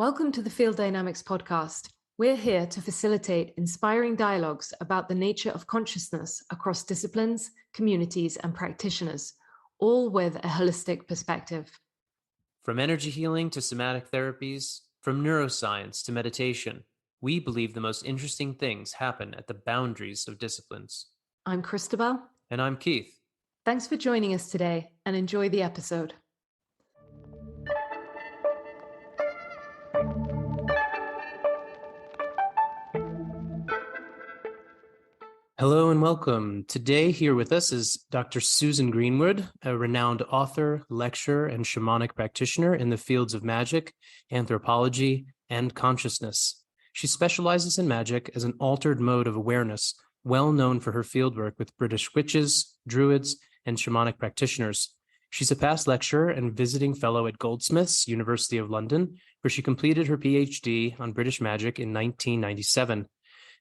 Welcome to the Field Dynamics podcast. We're here to facilitate inspiring dialogues about the nature of consciousness across disciplines, communities, and practitioners, all with a holistic perspective. From energy healing to somatic therapies, from neuroscience to meditation, we believe the most interesting things happen at the boundaries of disciplines. I'm Christabel. And I'm Keith. Thanks for joining us today and enjoy the episode. Hello and welcome. Today here with us is Dr. Susan Greenwood, a renowned author, lecturer, and shamanic practitioner in the fields of magic, anthropology, and consciousness. She specializes in magic as an altered mode of awareness, well known for her fieldwork with British witches, druids, and shamanic practitioners. She's a past lecturer and visiting fellow at Goldsmiths, University of London, where she completed her PhD on British magic in 1997.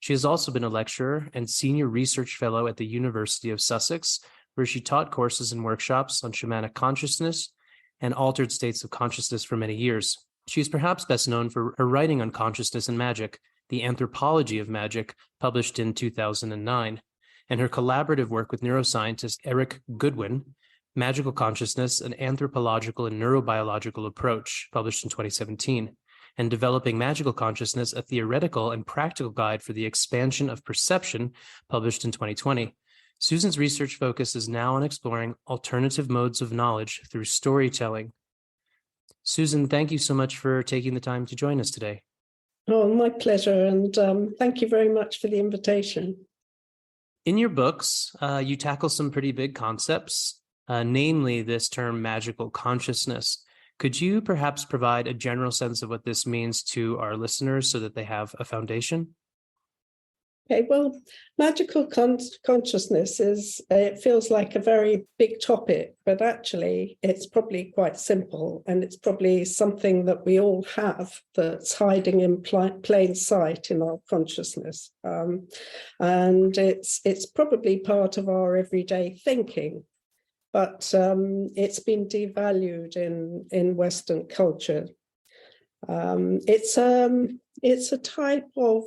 She has also been a lecturer and senior research fellow at the University of Sussex, where she taught courses and workshops on shamanic consciousness and altered states of consciousness for many years. She is perhaps best known for her writing on consciousness and magic, The Anthropology of Magic, published in 2009, and her collaborative work with neuroscientist Eric Goodwin, Magical Consciousness, an Anthropological and Neurobiological Approach, published in 2017. And Developing Magical Consciousness, a Theoretical and Practical Guide for the Expansion of Perception, published in 2020. Susan's research focus is now on exploring alternative modes of knowledge through storytelling. Susan, thank you so much for taking the time to join us today. Oh, my pleasure, and thank you very much for the invitation. In your books, you tackle some pretty big concepts, namely this term magical consciousness. Could you perhaps provide a general sense of what this means to our listeners so that they have a foundation? Okay, well, magical consciousness it feels like a very big topic, but actually it's probably quite simple, and it's probably something that we all have that's hiding in plain sight in our consciousness. And it's probably part of our everyday thinking. But it's been devalued in Western culture. It's a type of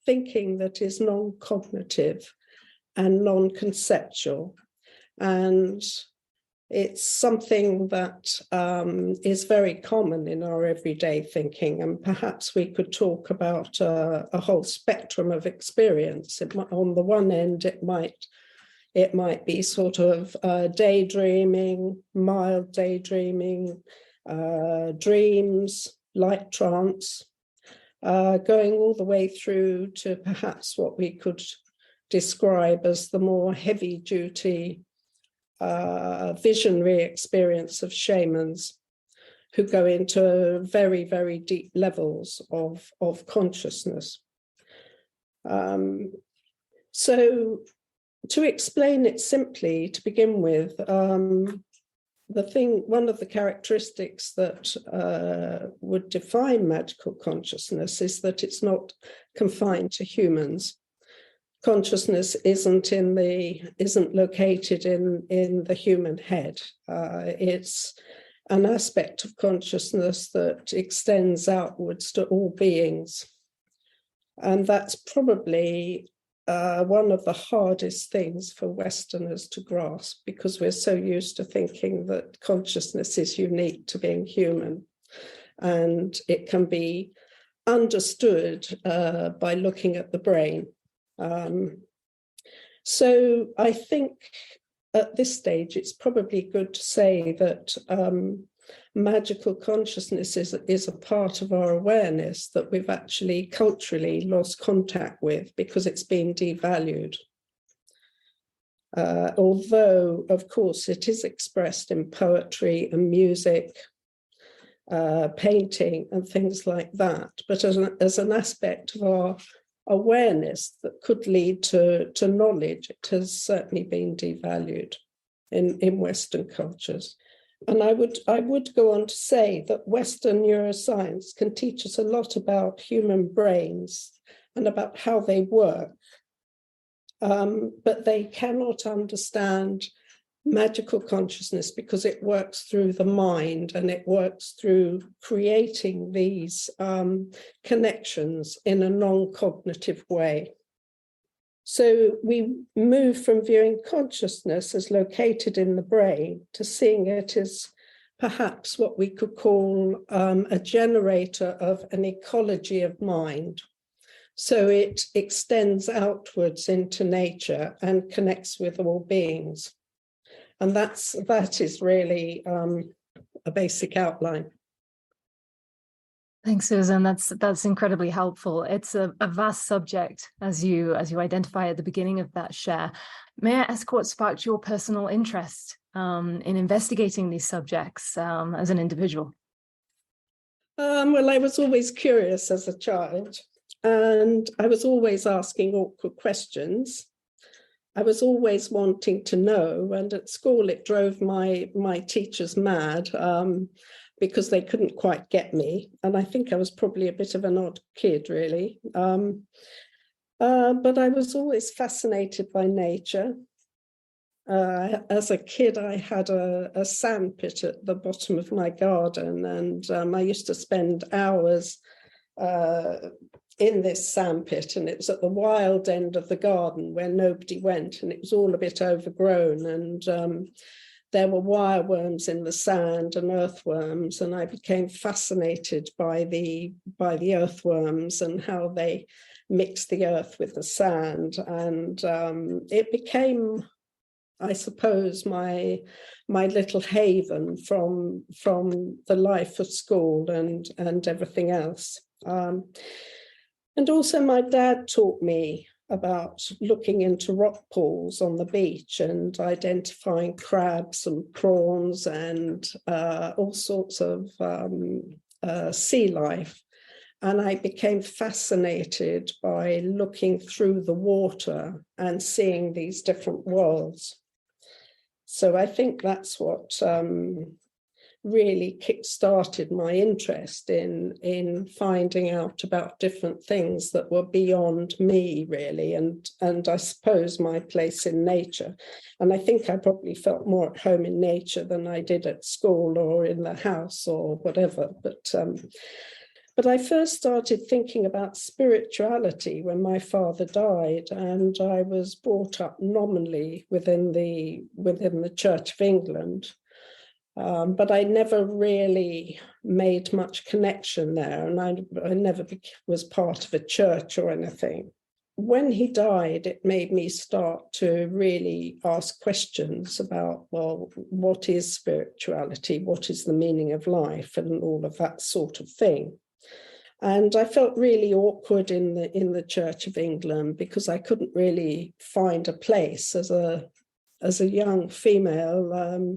thinking that is non-cognitive and non-conceptual, and it's something that is very common in our everyday thinking. And perhaps we could talk about a whole spectrum of experience. On the one end, it might be sort of daydreaming, mild daydreaming, dreams, light trance, going all the way through to perhaps what we could describe as the more heavy-duty visionary experience of shamans who go into very, very deep levels of consciousness. So, to explain it simply, to begin with, one of the characteristics that would define magical consciousness is that it's not confined to humans. Consciousness isn't located in the human head. It's an aspect of consciousness that extends outwards to all beings, and that's probably one of the hardest things for Westerners to grasp, because we're so used to thinking that consciousness is unique to being human, and it can be understood by looking at the brain. So I think at this stage it's probably good to say that magical consciousness is a part of our awareness that we've actually culturally lost contact with because it's been devalued. Although, of course, it is expressed in poetry and music, painting and things like that, but as an aspect of our awareness that could lead to knowledge, it has certainly been devalued in Western cultures. And I would go on to say that Western neuroscience can teach us a lot about human brains and about how they work, but they cannot understand magical consciousness because it works through the mind and it works through creating these connections in a non-cognitive way. So we move from viewing consciousness as located in the brain to seeing it as perhaps what we could call a generator of an ecology of mind. So it extends outwards into nature and connects with all beings. And that is really a basic outline. Thanks, Susan. That's incredibly helpful. It's a vast subject, as you identify at the beginning of that share. May I ask what sparked your personal interest in investigating these subjects as an individual? Well, I was always curious as a child, and I was always asking awkward questions. I was always wanting to know, and at school it drove my teachers mad because they couldn't quite get me. And I think I was probably a bit of an odd kid, really. But I was always fascinated by nature. As a kid, I had a sandpit at the bottom of my garden, and I used to spend hours in this sandpit, and it was at the wild end of the garden where nobody went, and it was all a bit overgrown, and there were wireworms in the sand and earthworms, and I became fascinated by the earthworms and how they mixed the earth with the sand, and it became, I suppose, my little haven from the life of school and everything else. And also my dad taught me about looking into rock pools on the beach and identifying crabs and prawns and all sorts of sea life. And I became fascinated by looking through the water and seeing these different worlds. So I think that's what really kick-started my interest in finding out about different things that were beyond me, really, and I suppose my place in nature. And I think I probably felt more at home in nature than I did at school or in the house or whatever. But I first started thinking about spirituality when my father died, and I was brought up nominally within the Church of England. But I never really made much connection there, and I never was part of a church or anything. When he died, it made me start to really ask questions about, well, what is spirituality? What is the meaning of life? And all of that sort of thing. And I felt really awkward in the Church of England because I couldn't really find a place as a young female.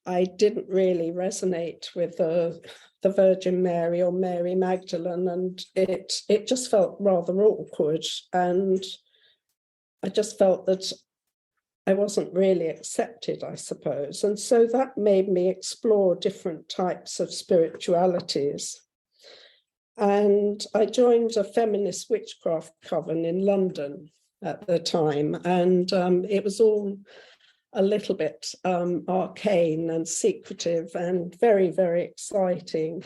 I didn't really resonate with the Virgin Mary or Mary Magdalene, and it just felt rather awkward. And I just felt that I wasn't really accepted, I suppose. And so that made me explore different types of spiritualities. And I joined a feminist witchcraft coven in London at the time, and it was all a little bit arcane and secretive and very, very exciting.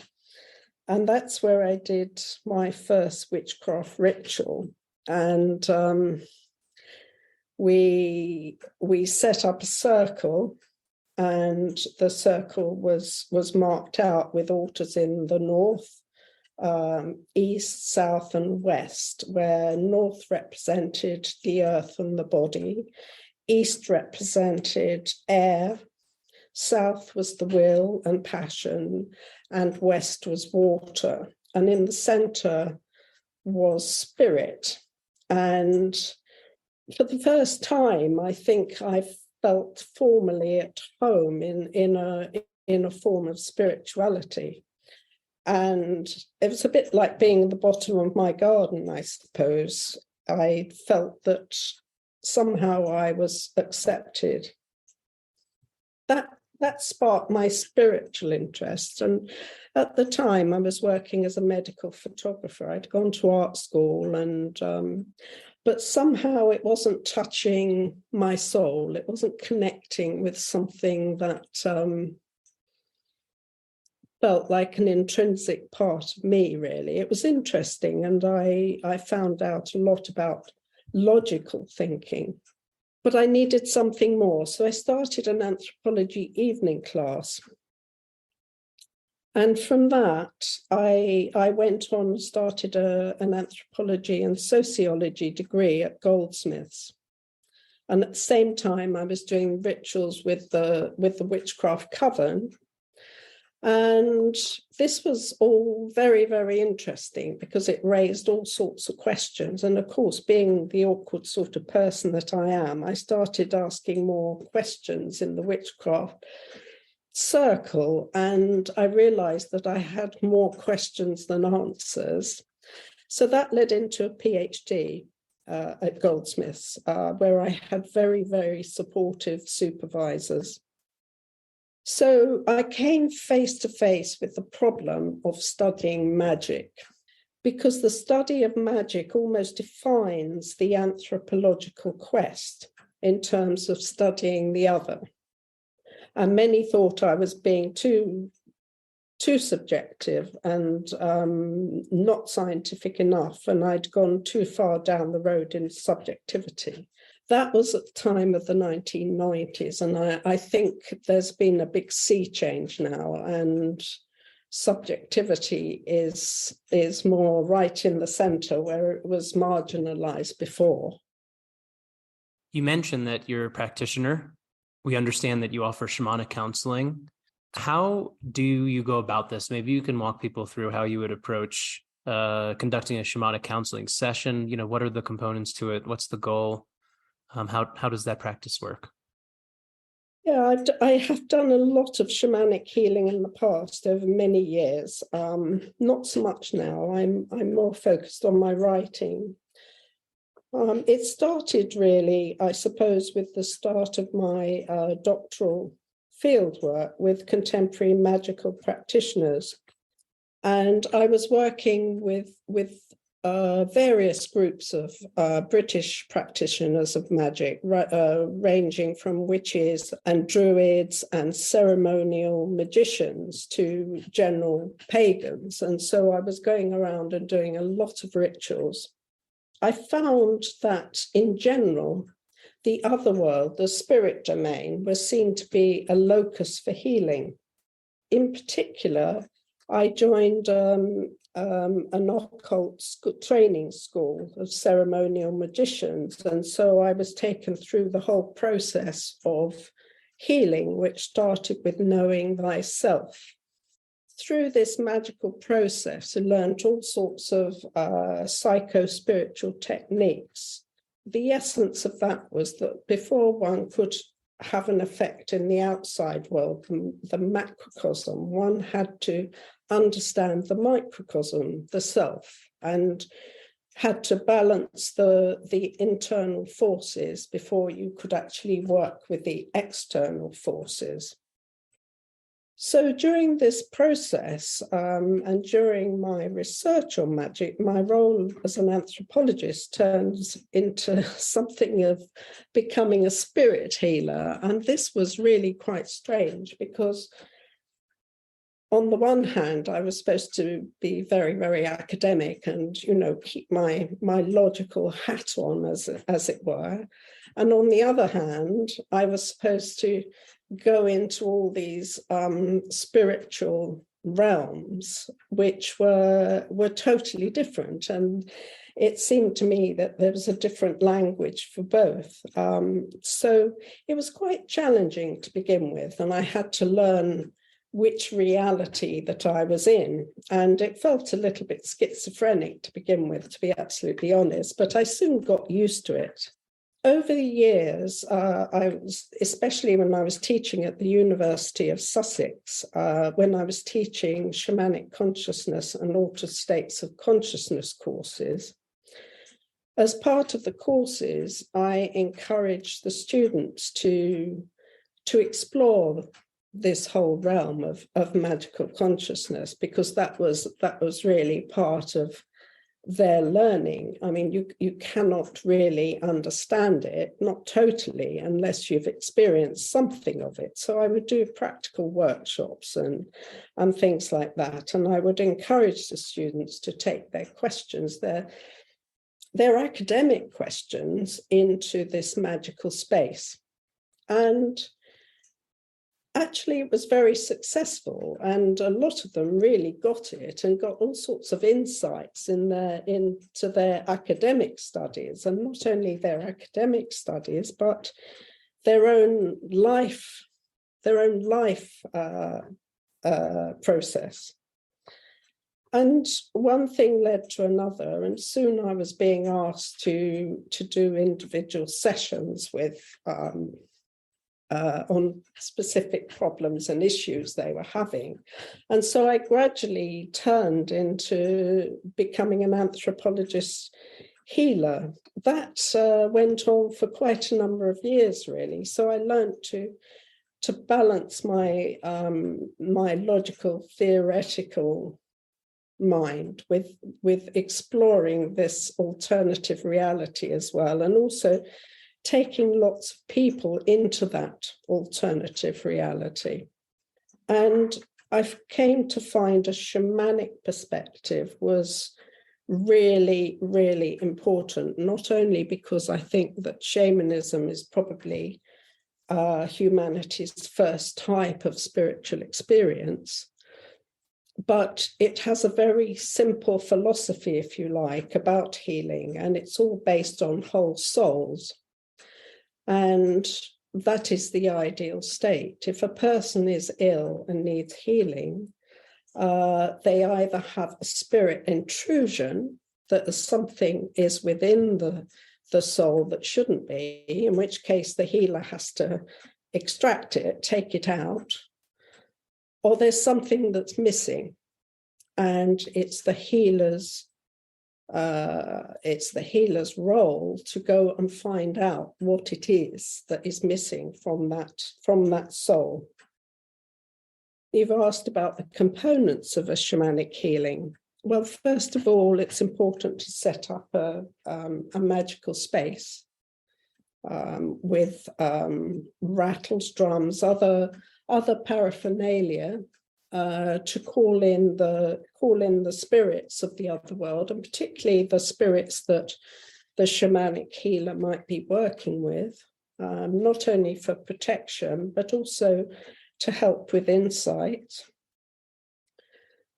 And that's where I did my first witchcraft ritual. And we set up a circle, and the circle was marked out with altars in the north, east, south, and west, where north represented the earth and the body, east represented air, south was the will and passion, and west was water. And in the center was spirit. And for the first time, I think I felt formally at home in a form of spirituality. And it was a bit like being at the bottom of my garden, I suppose. I felt that somehow I was accepted. That sparked my spiritual interest. And at the time, I was working as a medical photographer. I'd gone to art school, and but somehow it wasn't touching my soul. It wasn't connecting with something that felt like an intrinsic part of me, really. It was interesting, and I found out a lot about logical thinking, but I needed something more. So I started an anthropology evening class. And from that, I went on and started an anthropology and sociology degree at Goldsmiths. And at the same time, I was doing rituals with the witchcraft coven. And this was all very, very interesting because it raised all sorts of questions. And of course, being the awkward sort of person that I am, I started asking more questions in the witchcraft circle. And I realized that I had more questions than answers. So that led into a PhD at Goldsmiths, where I had very, very supportive supervisors. So I came face to face with the problem of studying magic, because the study of magic almost defines the anthropological quest in terms of studying the other. And many thought I was being too subjective and not scientific enough, and I'd gone too far down the road in subjectivity. That was at the time of the 1990s, and I think there's been a big sea change now, and subjectivity is more right in the center where it was marginalized before. You mentioned that you're a practitioner. We understand that you offer shamanic counseling. How do you go about this? Maybe you can walk people through how you would approach conducting a shamanic counseling session. You know, what are the components to it? What's the goal? How does that practice work? Yeah, I have done a lot of shamanic healing in the past over many years. Not so much now. I'm more focused on my writing. It started really, I suppose, with the start of my doctoral fieldwork with contemporary magical practitioners. And I was working with various groups of British practitioners of magic, ranging from witches and druids and ceremonial magicians to general pagans. And so I was going around and doing a lot of rituals. I found that in general, the other world, the spirit domain, was seen to be a locus for healing. In particular, I joined an occult training school of ceremonial magicians. And so I was taken through the whole process of healing, which started with knowing thyself. Through this magical process, I learned all sorts of psycho-spiritual techniques. The essence of that was that before one could have an effect in the outside world, the macrocosm, one had to understand the microcosm, the self, and had to balance the internal forces before you could actually work with the external forces. So during this process and during my research on magic, my role as an anthropologist turns into something of becoming a spirit healer. And this was really quite strange because on the one hand, I was supposed to be very, very academic and, you know, keep my logical hat on, as it were. And on the other hand, I was supposed to go into all these spiritual realms, which were totally different. And it seemed to me that there was a different language for both. So it was quite challenging to begin with, and I had to learn which reality that I was in. And it felt a little bit schizophrenic to begin with, to be absolutely honest, but I soon got used to it. Over the years, especially when I was teaching at the University of Sussex, when I was teaching shamanic consciousness and altered states of consciousness courses, as part of the courses, I encouraged the students to explore this whole realm of magical consciousness, because that was really part of their learning. I mean, you cannot really understand it, not totally, unless you've experienced something of it. So I would do practical workshops and things like that. And I would encourage the students to take their questions, their academic questions, into this magical space. And actually, it was very successful, and a lot of them really got it and got all sorts of insights into their academic studies, and not only their academic studies, but their own life process. And one thing led to another, and soon I was being asked to do individual sessions with on specific problems and issues they were having. And so I gradually turned into becoming an anthropologist healer. That went on for quite a number of years, really. So I learned to balance my my logical, theoretical mind with exploring this alternative reality as well, and also taking lots of people into that alternative reality. And I came to find a shamanic perspective was really, really important, not only because I think that shamanism is probably humanity's first type of spiritual experience, but it has a very simple philosophy, if you like, about healing, and it's all based on whole souls. And that is the ideal state. If a person is ill and needs healing, they either have a spirit intrusion, that something is within the soul that shouldn't be, in which case the healer has to extract it, take it out, or there's something that's missing, and it's the healer's role to go and find out what it is that is missing from that soul. You've asked about the components of a shamanic healing. Well, first of all, it's important to set up a magical space with rattles, drums, other paraphernalia, to call in the spirits of the other world, and particularly the spirits that the shamanic healer might be working with, not only for protection, but also to help with insight.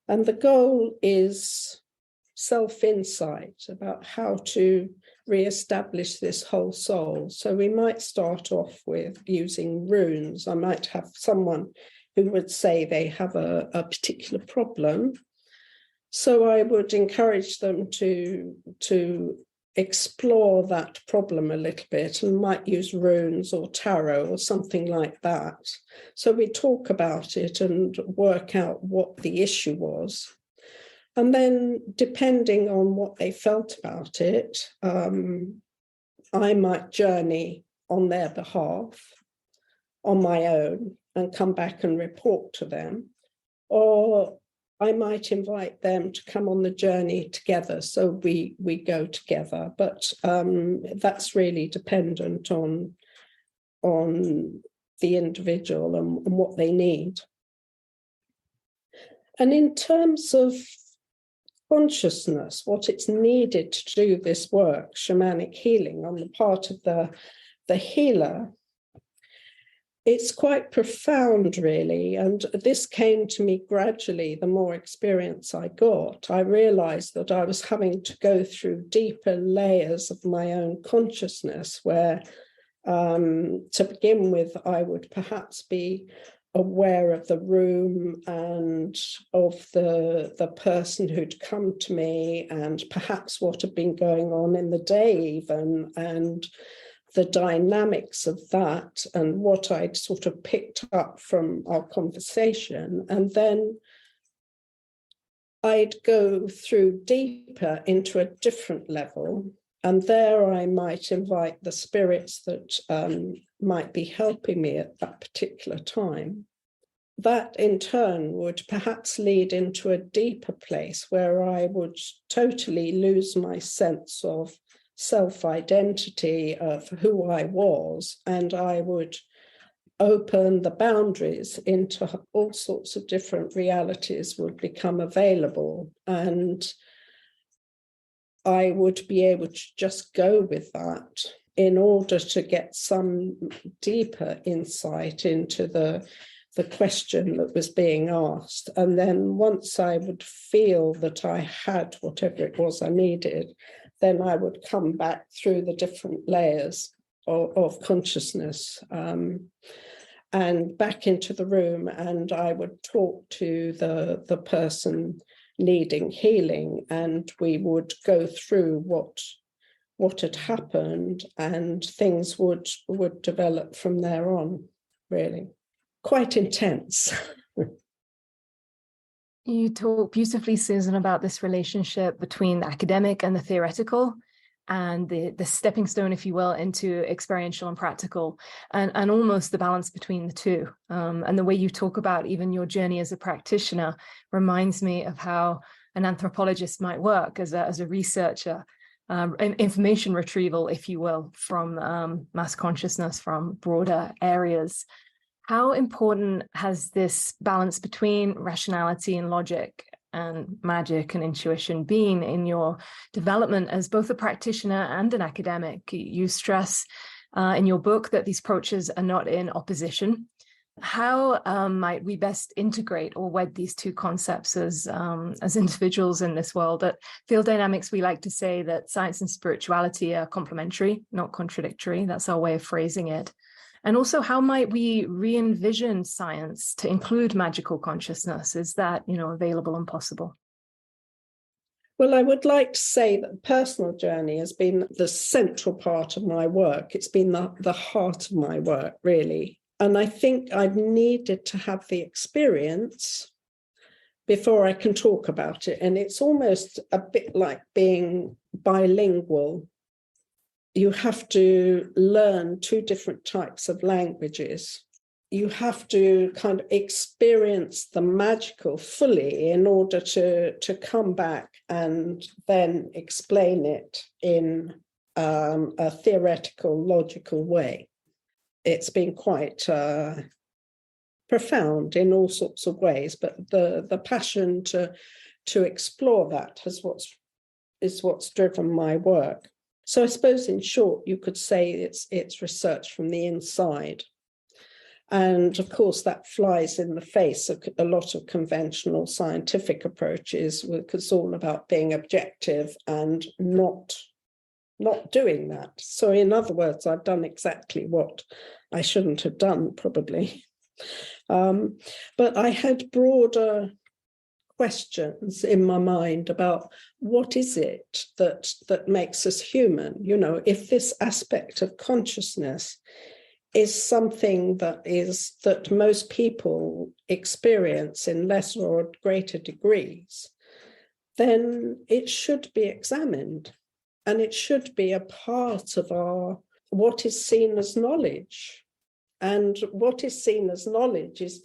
And the goal is self-insight about how to re-establish this whole soul. So we might start off with using runes. I might have someone who would say they have a particular problem. So I would encourage them to explore that problem a little bit, and might use runes or tarot or something like that. So we talk about it and work out what the issue was. And then, depending on what they felt about it, I might journey on their behalf on my own and come back and report to them, or I might invite them to come on the journey together, so we go together. But that's really dependent on the individual and what they need. And in terms of consciousness, what it's needed to do this work, shamanic healing, on the part of the healer, it's quite profound, really. And this came to me gradually. The more experience I got, I realized that I was having to go through deeper layers of my own consciousness, where to begin with, I would perhaps be aware of the room and of the person who'd come to me, and perhaps what had been going on in the day even, and the dynamics of that, and what I'd sort of picked up from our conversation. And then I'd go through deeper into a different level, and there I might invite the spirits that might be helping me at that particular time. that in turn would perhaps lead into a deeper place where I would totally lose my sense of self-identity of who I was, and I would open the boundaries into all sorts of different realities would become available, and I would be able to just go with that in order to get some deeper insight into the question that was being asked. And then once I would feel that I had whatever it was I needed, then I would come back through the different layers of consciousness and back into the room, and I would talk to the person needing healing, and we would go through what had happened, and things would develop from there on, really. Quite intense. You talk beautifully, Susan, about this relationship between the academic and the theoretical, and the stepping stone, if you will, into experiential and practical, and almost the balance between the two. And the way you talk about even your journey as a practitioner reminds me of how an anthropologist might work as a researcher, information retrieval, if you will, from mass consciousness, from broader areas. How important has this balance between rationality and logic and magic and intuition been in your development as both a practitioner and an academic? You stress in your book that these approaches are not in opposition. How might we best integrate or wed these two concepts as individuals in this world? At Field Dynamics, we like to say that science and spirituality are complementary, not contradictory. That's our way of phrasing it. And also, how might we re-envision science to include magical consciousness? Is that, available and possible? Well, I would like to say that the personal journey has been the central part of my work. It's been the heart of my work, really. And I think I've needed to have the experience before I can talk about it. And it's almost a bit like being bilingual. You have to learn two different types of languages. You have to kind of experience the magical fully in order to come back and then explain it in a theoretical, logical way. It's been quite profound in all sorts of ways, but the passion to explore that is what's driven my work. So I suppose, in short, you could say it's research from the inside. And of course, that flies in the face of a lot of conventional scientific approaches, because it's all about being objective and not doing that. So in other words, I've done exactly what I shouldn't have done, probably. But I had broader questions in my mind about what is it that makes us human? If this aspect of consciousness is something that most people experience in lesser or greater degrees, then it should be examined, and it should be a part of what is seen as knowledge. And what is seen as knowledge is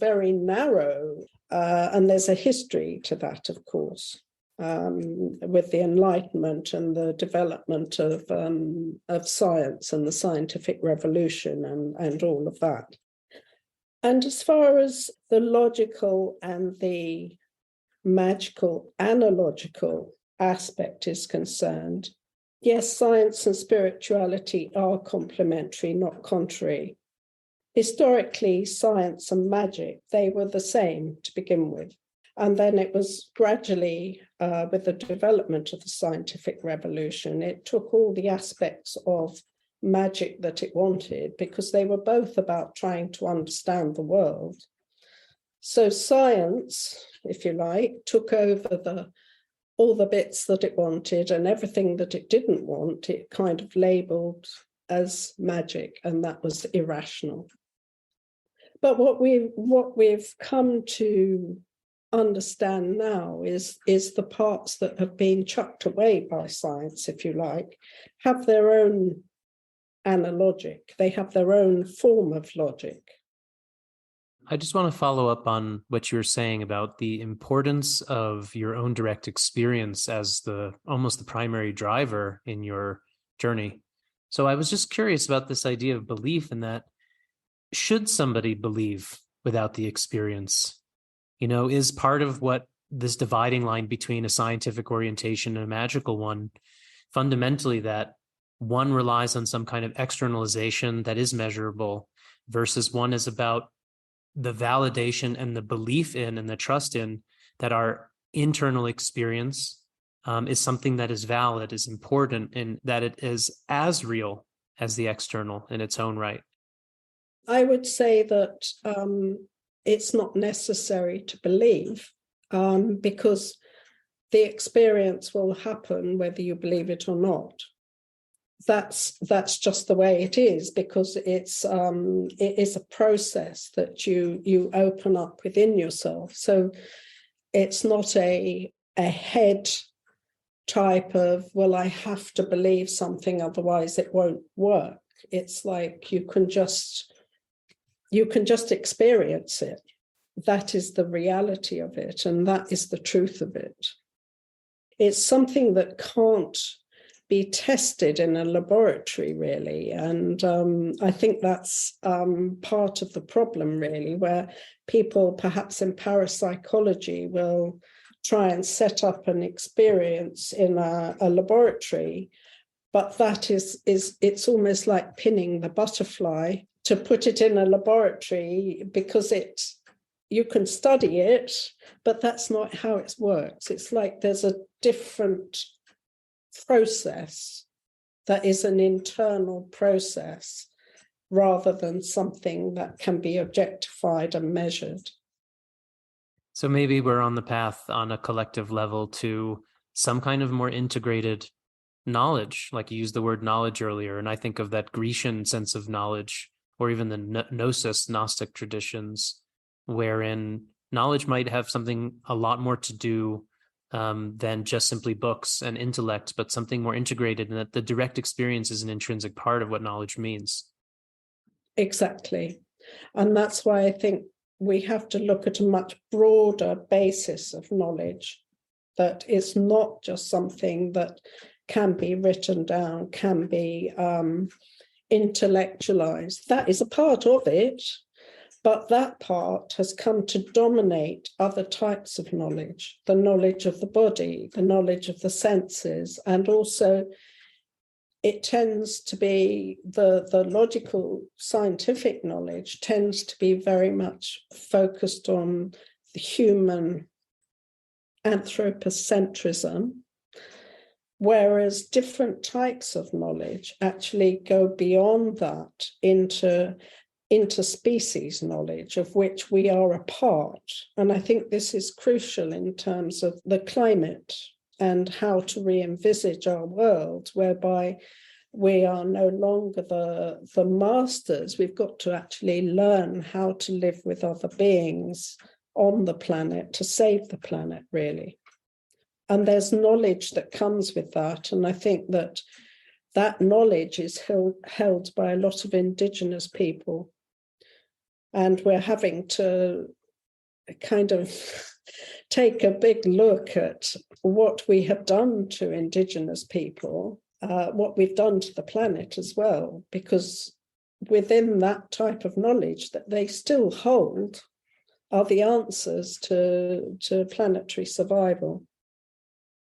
very narrow, and there's a history to that, of course, with the Enlightenment and the development of science and the scientific revolution and all of that. And as far as the logical and the magical analogical aspect is concerned, yes, science and spirituality are complementary, not contrary. Historically, science and magic, they were the same to begin with. And then it was gradually, with the development of the scientific revolution, it took all the aspects of magic that it wanted, because they were both about trying to understand the world. So science, if you like, took over all the bits that it wanted, and everything that it didn't want, it kind of labeled as magic, and that was irrational. But what we've come to understand now is the parts that have been chucked away by science, if you like, have their own analogic. They have their own form of logic. I just want to follow up on what you were saying about the importance of your own direct experience as almost the primary driver in your journey. So I was just curious about this idea of belief, and that should somebody believe without the experience? Is part of what this dividing line between a scientific orientation and a magical one fundamentally that one relies on some kind of externalization that is measurable, versus one is about the validation and the belief in and the trust in that our internal experience is something that is valid, is important, and that it is as real as the external in its own right? I would say that it's not necessary to believe, because the experience will happen whether you believe it or not. That's just the way it is, because it is a process that you open up within yourself. So it's not a head type of, well, I have to believe something, otherwise it won't work. It's like you can just experience it. That is the reality of it, and that is the truth of it. It's something that can't be tested in a laboratory, really. And I think that's part of the problem, really, where people perhaps in parapsychology will try and set up an experience in a laboratory, but that it's almost like pinning the butterfly to put it in a laboratory, because you can study it, but that's not how it works. It's like there's a different process that is an internal process rather than something that can be objectified and measured. So maybe we're on the path on a collective level to some kind of more integrated knowledge, like you used the word knowledge earlier, and I think of that Grecian sense of knowledge, or even the Gnosis, Gnostic traditions, wherein knowledge might have something a lot more to do than just simply books and intellect, but something more integrated, and that the direct experience is an intrinsic part of what knowledge means. Exactly. And that's why I think we have to look at a much broader basis of knowledge, that it's not just something that can be written down, can be intellectualized. That is a part of it, but that part has come to dominate other types of knowledge, the knowledge of the body, the knowledge of the senses, and also it tends to be the logical scientific knowledge tends to be very much focused on the human anthropocentrism, whereas different types of knowledge actually go beyond that into interspecies knowledge, of which we are a part. And I think this is crucial in terms of the climate and how to re-envisage our world, whereby we are no longer the masters. We've got to actually learn how to live with other beings on the planet to save the planet, really. And there's knowledge that comes with that. And I think that knowledge is held by a lot of indigenous people. And we're having to kind of take a big look at what we have done to indigenous people, what we've done to the planet as well, because within that type of knowledge that they still hold are the answers to planetary survival.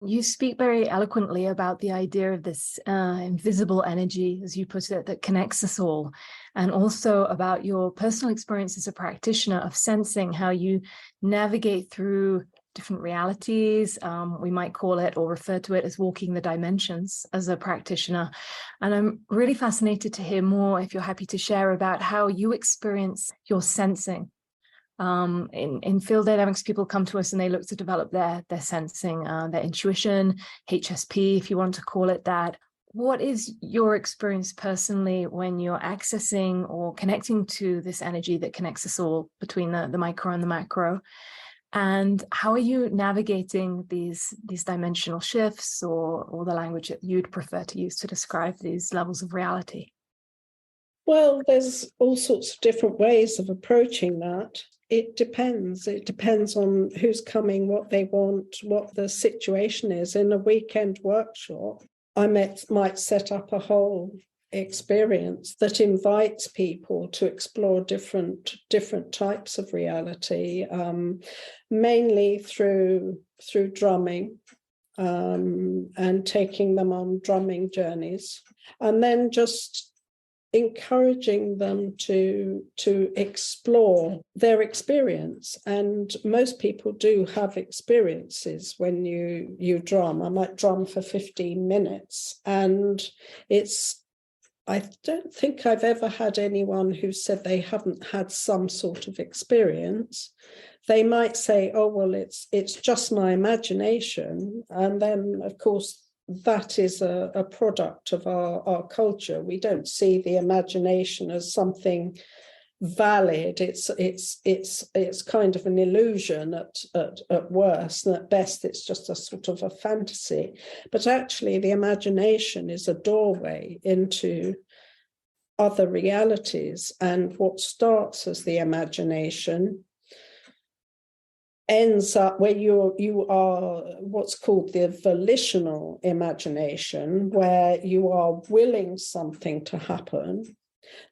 You speak very eloquently about the idea of this invisible energy, as you put it, that connects us all, and also about your personal experience as a practitioner of sensing how you navigate through different realities. We might call it or refer to it as walking the dimensions as a practitioner. And I'm really fascinated to hear more, if you're happy to share, about how you experience your sensing. In field dynamics, people come to us and they look to develop their sensing, their intuition, HSP, if you want to call it that. What is your experience personally when you're accessing or connecting to this energy that connects us all between the micro and the macro? And how are you navigating these dimensional shifts, or the language that you'd prefer to use to describe these levels of reality? Well, there's all sorts of different ways of approaching that. It depends. It depends on who's coming, what they want, what the situation is. In a weekend workshop, I might set up a whole experience that invites people to explore different types of reality, mainly through drumming, and taking them on drumming journeys, and then just encouraging them to explore their experience. And most people do have experiences when you drum. I might drum for 15 minutes, and I don't think I've ever had anyone who said they haven't had some sort of experience. They might say, oh, well, it's just my imagination. And then, of course, that is a product of our culture. We don't see the imagination as something valid. It's kind of an illusion at worst, and at best it's just a sort of a fantasy. But actually the imagination is a doorway into other realities, and what starts as the imagination ends up where you are what's called the volitional imagination, where you are willing something to happen.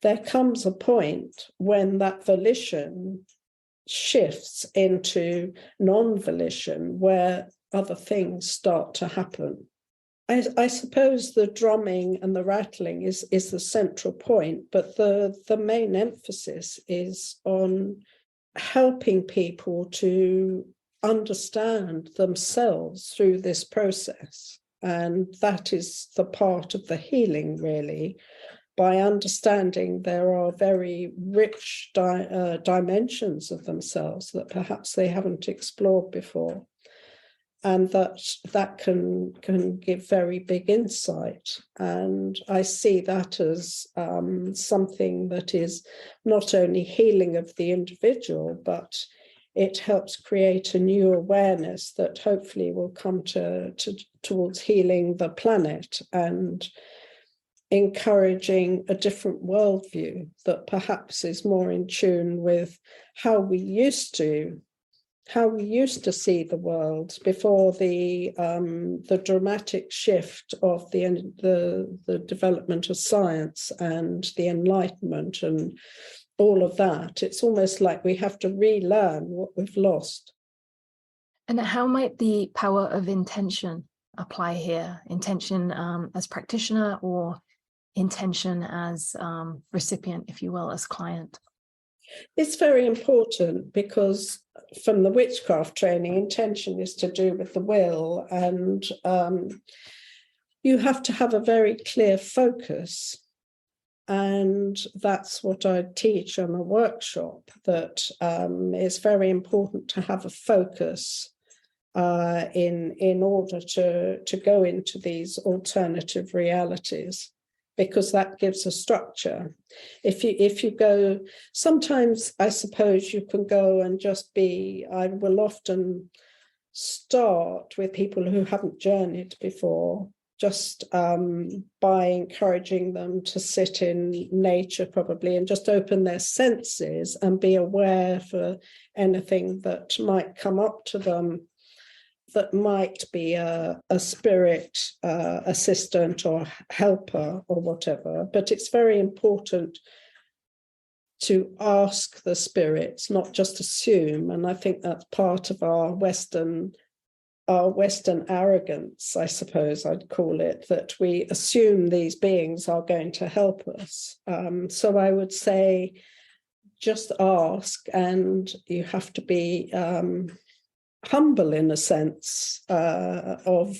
There comes a point when that volition shifts into non-volition, where other things start to happen. I suppose the drumming and the rattling is the central point, but the main emphasis is on helping people to understand themselves through this process. And that is the part of the healing, really, by understanding there are very rich dimensions of themselves that perhaps they haven't explored before. And that can give very big insight. And I see that as something that is not only healing of the individual, but it helps create a new awareness that hopefully will come towards healing the planet and encouraging a different worldview that perhaps is more in tune with how we used to see the world before the dramatic shift of the development of science and the Enlightenment and all of that. It's almost like we have to relearn what we've lost. And how might the power of intention apply here? Intention as practitioner, or intention as recipient, if you will, as client? It's very important, because from the witchcraft training, intention is to do with the will, and you have to have a very clear focus. And that's what I teach on a workshop, that it's very important to have a focus in order to go into these alternative realities, because that gives a structure. If you go, sometimes I suppose you can go and just be, I will often start with people who haven't journeyed before, just by encouraging them to sit in nature probably and just open their senses and be aware for anything that might come up to them that might be a spirit assistant or helper or whatever. But it's very important to ask the spirits, not just assume. And I think that's part of our Western arrogance, I suppose I'd call it, that we assume these beings are going to help us. So I would say just ask, and you have to be humble in a sense of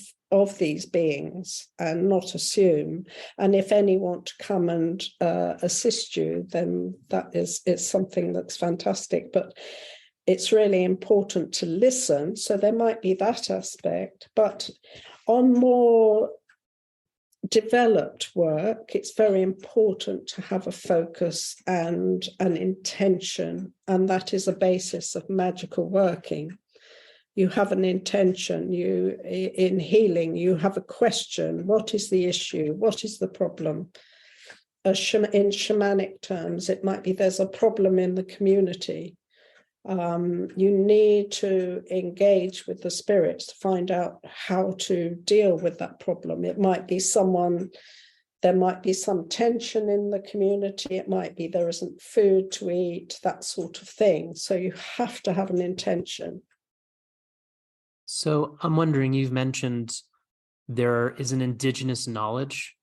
these beings and not assume. And if any want to come and assist you, then it's something that's fantastic. But it's really important to listen. So there might be that aspect. But on more developed work, it's very important to have a focus and an intention. And that is a basis of magical working. You have an intention. In healing, you have a question. What is the issue? What is the problem? in shamanic terms, it might be there's a problem in the community. You need to engage with the spirits to find out how to deal with that problem. It might be there might be some tension in the community. It might be there isn't food to eat, that sort of thing. So you have to have an intention. So I'm wondering, you've mentioned there is an indigenous knowledge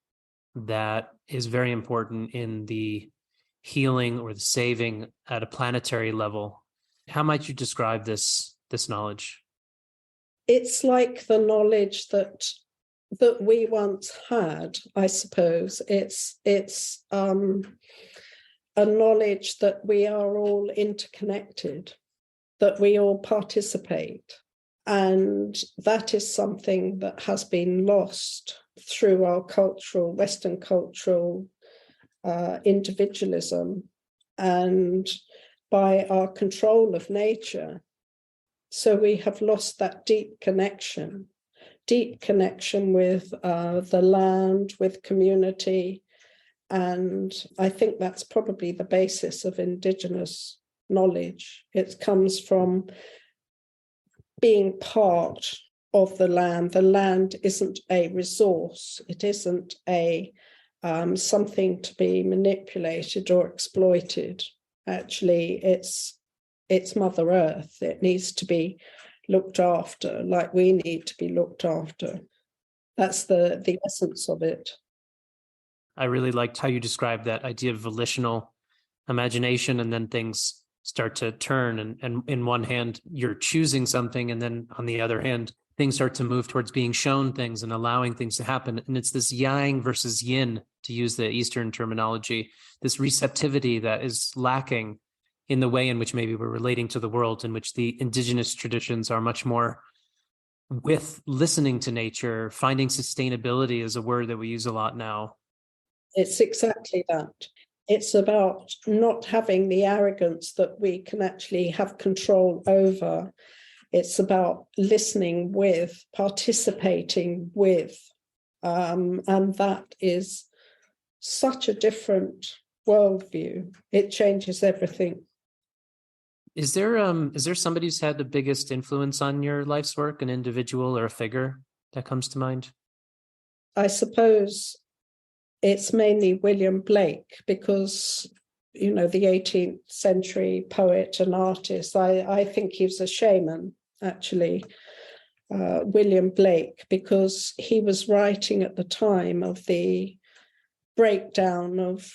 that is very important in the healing or the saving at a planetary level. How might you describe this knowledge? It's like the knowledge that we once had, I suppose. It's a knowledge that we are all interconnected, that we all participate. And that is something that has been lost through our Western cultural individualism and by our control of nature. So we have lost that deep connection with the land, with community. And I think that's probably the basis of indigenous knowledge. It comes from being part of the land. The land isn't a resource. It isn't something to be manipulated or exploited. Actually, it's Mother Earth. It needs to be looked after like we need to be looked after. That's the essence of it. I really liked how you described that idea of volitional imagination, and then things start to turn, and in one hand you're choosing something, and then on the other hand things start to move towards being shown things and allowing things to happen. And it's this yang versus yin, to use the Eastern terminology, this receptivity that is lacking in the way in which maybe we're relating to the world, in which the indigenous traditions are much more with listening to nature. Finding sustainability is a word that we use a lot now. It's exactly that. It's about not having the arrogance that we can actually have control over. It's about listening with, participating with, and that is such a different worldview. It changes everything. Is there somebody who's had the biggest influence on your life's work, an individual or a figure that comes to mind? I suppose it's mainly William Blake, because, the 18th century poet and artist, I think he was a shaman, actually, William Blake, because he was writing at the time of the breakdown of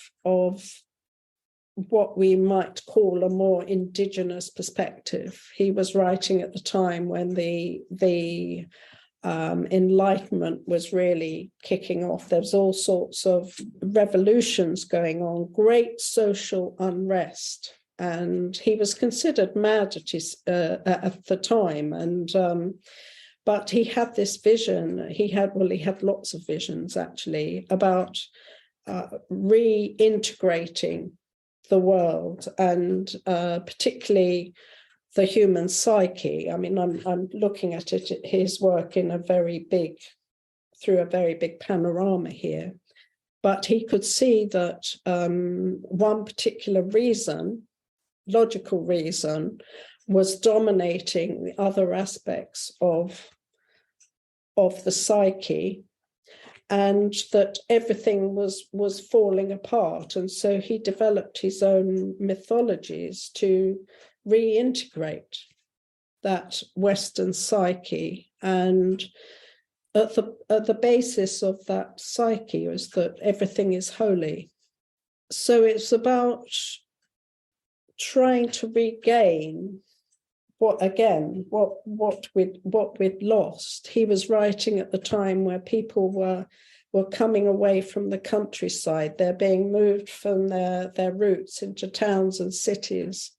what we might call a more indigenous perspective. He was writing at the time when the Enlightenment was really kicking off. There was all sorts of revolutions going on, great social unrest, and he was considered mad at the time. And but he had this vision. He had lots of visions, actually, about reintegrating the world, and particularly the human psyche. I mean, I'm looking at his work through a very big panorama here. But he could see that one particular reason, logical reason, was dominating the other aspects of the psyche, and that everything was falling apart. And so he developed his own mythologies to reintegrate that Western psyche. And at the basis of that psyche is that everything is holy. So it's about trying to regain what we'd lost. He was writing at the time where people were coming away from the countryside. They're being moved from their roots into towns and cities,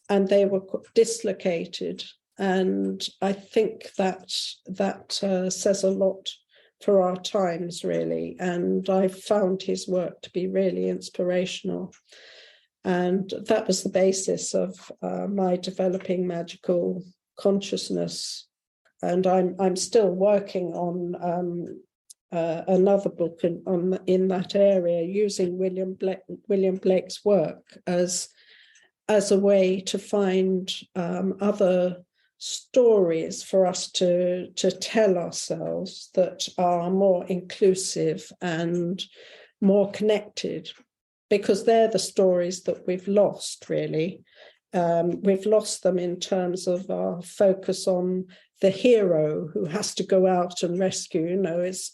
and they were dislocated. And I think that says a lot for our times, really. And I found his work to be really inspirational. And that was the basis of my developing magical consciousness. And I'm still working on another book in that area, using William Blake's work as a way to find other stories for us to tell ourselves that are more inclusive and more connected, because they're the stories that we've lost, really. We've lost them in terms of our focus on the hero who has to go out and rescue.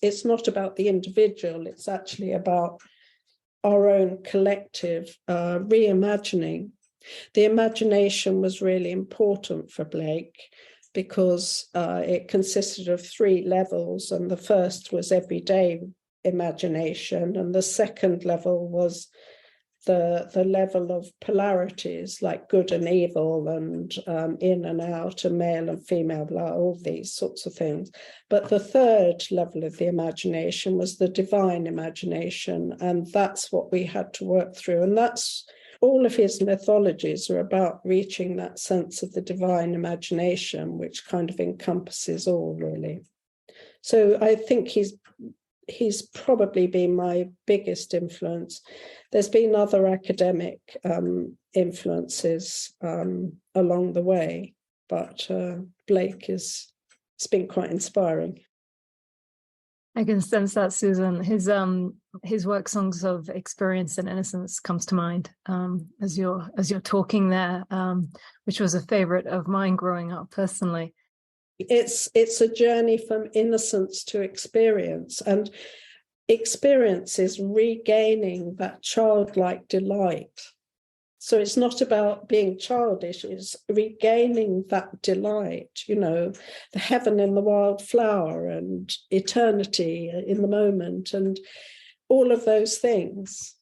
It's not about the individual, it's actually about our own collective reimagining. The imagination was really important for Blake because it consisted of 3 levels, and the first was everyday imagination, and the second level was the level of polarities like good and evil, and in and out, and male and female, all these sorts of things. But the third level of the imagination was the divine imagination, and that's what we had to work through. And that's all of his mythologies are about reaching that sense of the divine imagination, which kind of encompasses all, really. So I think he's probably been my biggest influence. There's been other academic influences along the way, but Blake it's been quite inspiring. I can sense that, Susan. His work, Songs of Experience and Innocence, comes to mind as you're talking there, which was a favorite of mine growing up personally. It's a journey from innocence to experience, and experience is regaining that childlike delight. So it's not about being childish, it's regaining that delight, the heaven in the wildflower and eternity in the moment and all of those things.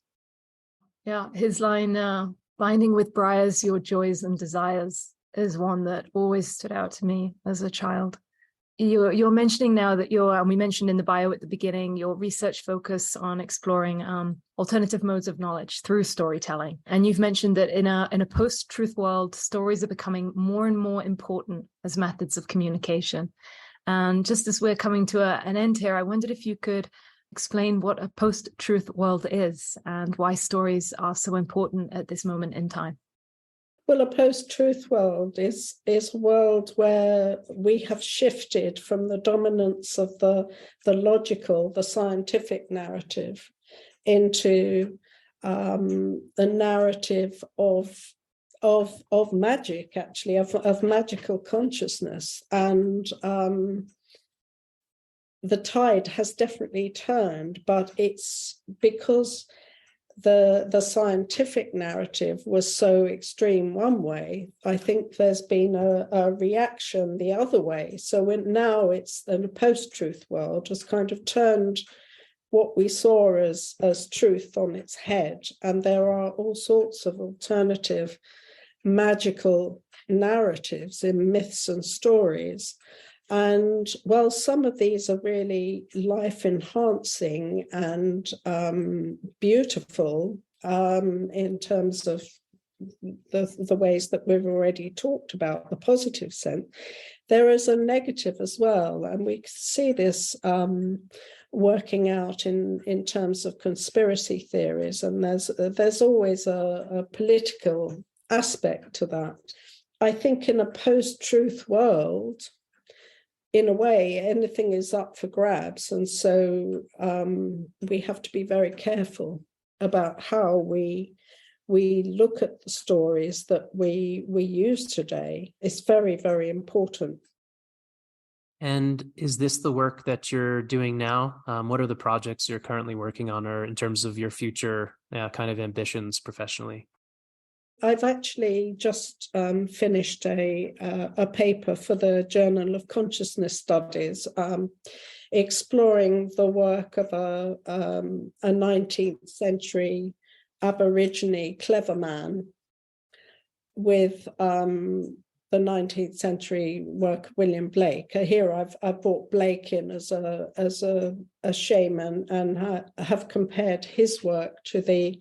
Yeah, his line, binding with briars your joys and desires, is one that always stood out to me as a child. You're mentioning now that and we mentioned in the bio at the beginning, your research focus on exploring alternative modes of knowledge through storytelling. And you've mentioned that in a post-truth world, stories are becoming more and more important as methods of communication. And just as we're coming to an end here, I wondered if you could explain what a post-truth world is and why stories are so important at this moment in time. Well, a post-truth world is a world where we have shifted from the dominance of the logical, the scientific narrative into the narrative of magic, actually, of magical consciousness. And the tide has definitely turned, but it's because the scientific narrative was so extreme one way. I think there's been a reaction the other way. So now it's in a post-truth world has kind of turned what we saw as truth on its head. And there are all sorts of alternative magical narratives in myths and stories. And while some of these are really life-enhancing and beautiful in terms of the ways that we've already talked about, the positive sense, there is a negative as well. And we see this working out in terms of conspiracy theories. And there's always a political aspect to that. I think in a post-truth world, in a way, anything is up for grabs. And so we have to be very careful about how we look at the stories that we use today. It's very, very important. And is this the work that you're doing now? What are the projects you're currently working on, or in terms of your future kind of ambitions professionally? I've actually just finished a paper for the Journal of Consciousness Studies, exploring the work of a 19th century Aborigine clever man with the 19th century work of William Blake. Here I've brought Blake in as a shaman and have compared his work to the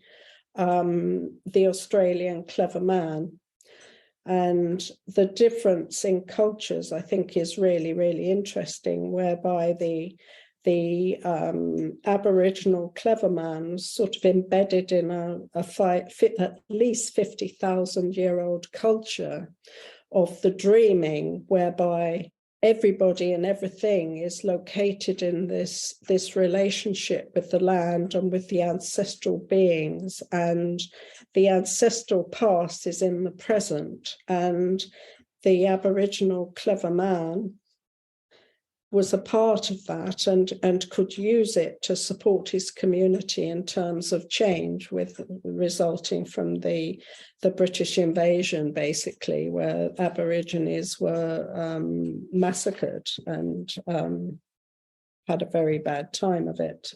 Australian clever man. And the difference in cultures, I think, is really, really interesting, whereby the the Aboriginal clever man was sort of embedded in at least 50,000-year-old culture of the dreaming, whereby everybody and everything is located in this relationship with the land and with the ancestral beings, and the ancestral past is in the present. And the Aboriginal clever man was a part of that and could use it to support his community in terms of change resulting from the British invasion, basically, where Aborigines were massacred and had a very bad time of it.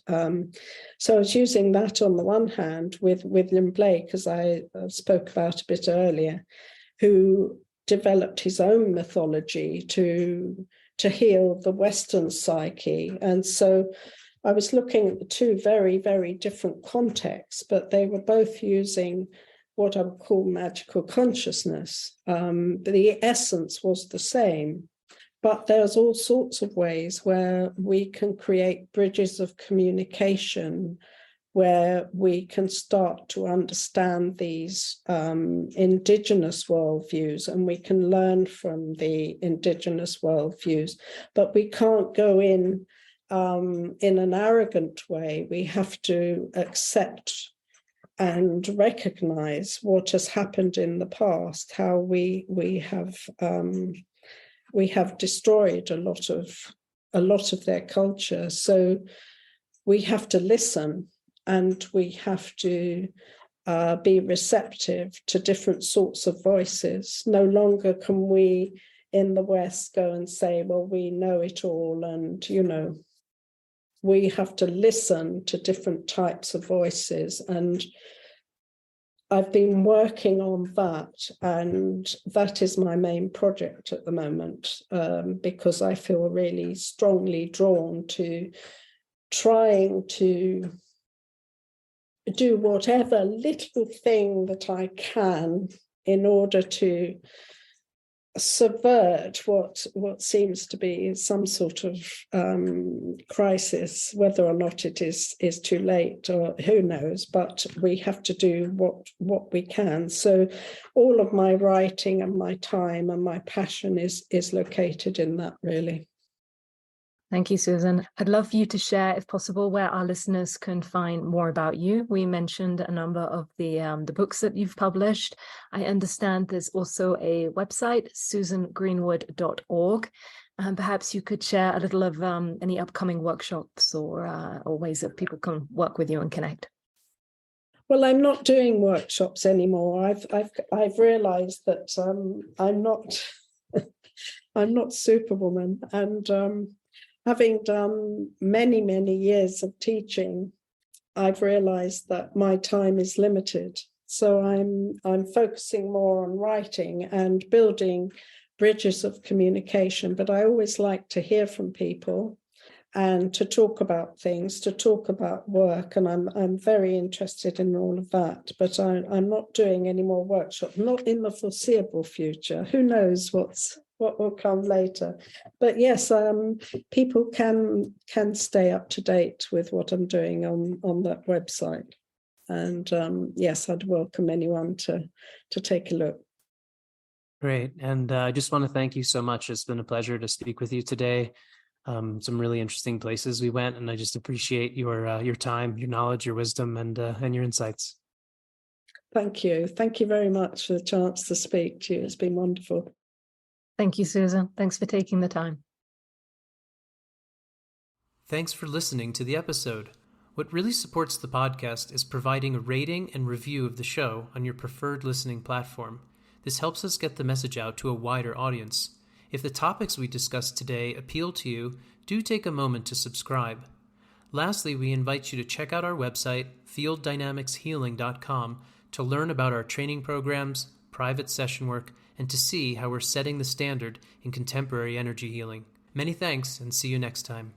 So I was using that on the one hand with William Blake, as I spoke about a bit earlier, who developed his own mythology to heal the Western psyche. And so I was looking at the two very, very different contexts, but they were both using what I would call magical consciousness. The essence was the same, but there's all sorts of ways where we can create bridges of communication, where we can start to understand these indigenous worldviews, and we can learn from the indigenous worldviews, but we can't go in an arrogant way. We have to accept and recognize what has happened in the past, how we have destroyed a lot of their culture. So we have to listen, and we have to be receptive to different sorts of voices. No longer can we in the West go and say, well, we know it all, and, we have to listen to different types of voices. And I've been working on that, and that is my main project at the moment, because I feel really strongly drawn to trying to do whatever little thing that I can in order to subvert what seems to be some sort of crisis, whether or not it is too late or who knows, but we have to do what we can. So all of my writing and my time and my passion is located in that, really. Thank you, Susan. I'd love for you to share, if possible, where our listeners can find more about you. We mentioned a number of the books that you've published. I understand there's also a website, susangreenwood.org. Perhaps you could share a little of any upcoming workshops or ways that people can work with you and connect. Well, I'm not doing workshops anymore. I've realised that I'm not Superwoman, and having done many, many years of teaching, I've realized that my time is limited. So I'm focusing more on writing and building bridges of communication. But I always like to hear from people and to talk about things, to talk about work. And I'm very interested in all of that. But I'm not doing any more workshops, not in the foreseeable future. Who knows what will come later. But yes, people can stay up to date with what I'm doing on that website. And yes, I'd welcome anyone to take a look. Great. And I just want to thank you so much. It's been a pleasure to speak with you today. Some really interesting places we went, and I just appreciate your time, your knowledge, your wisdom, and your insights. Thank you. Thank you very much for the chance to speak to you. It's been wonderful. Thank you, Susan. Thanks for taking the time. Thanks for listening to the episode. What really supports the podcast is providing a rating and review of the show on your preferred listening platform. This helps us get the message out to a wider audience. If the topics we discussed today appeal to you, do take a moment to subscribe. Lastly, we invite you to check out our website, fielddynamicshealing.com, to learn about our training programs, private session work, and to see how we're setting the standard in contemporary energy healing. Many thanks, and see you next time.